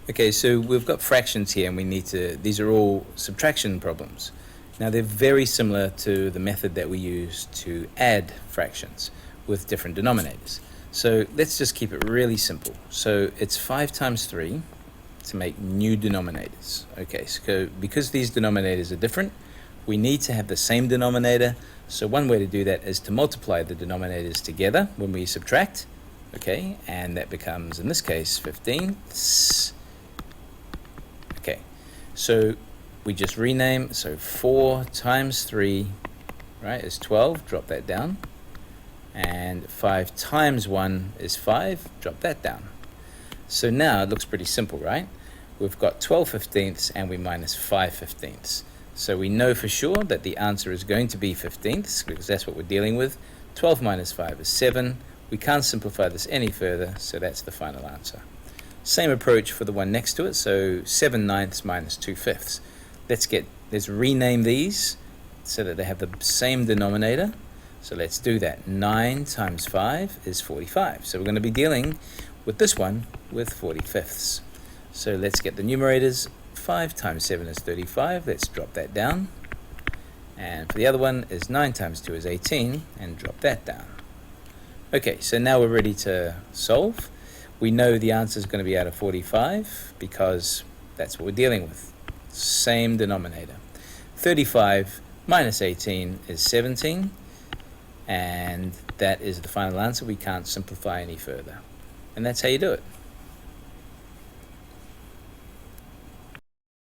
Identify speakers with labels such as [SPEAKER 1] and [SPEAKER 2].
[SPEAKER 1] Okay, so we've got fractions here and these are all subtraction problems. Now they're very similar to the method that we use to add fractions with different denominators. So let's just keep it really simple. So it's 5 times 3 to make new denominators. Okay, so because these denominators are different, we need to have the same denominator. So one way to do that is to multiply the denominators together when we subtract. Okay, and that becomes, in this case, 15. Okay, so we just rename, so 4 times 3, right, is 12, drop that down. And 5 times 1 is 5, drop that down. So now it looks pretty simple, right? We've got 12 fifteenths and we minus 5 fifteenths. So we know for sure that the answer is going to be fifteenths because that's what we're dealing with. 12 minus 5 is 7. We can't simplify this any further, so that's the final answer. Same approach for the one next to it, so 7 ninths minus 2 fifths. Let's rename these so that they have the same denominator. So let's do that. 9 times 5 is 45. So we're going to be dealing with this one with 40 fifths. So let's get the numerators. 5 times 7 is 35. Let's drop that down. And for the other one is 9 times 2 is 18, and drop that down. Okay, so now we're ready to solve. We know the answer is going to be out of 45 because that's what we're dealing with. Same denominator. 35 minus 18 is 17, and that is the final answer. We can't simplify any further. And that's how you do it.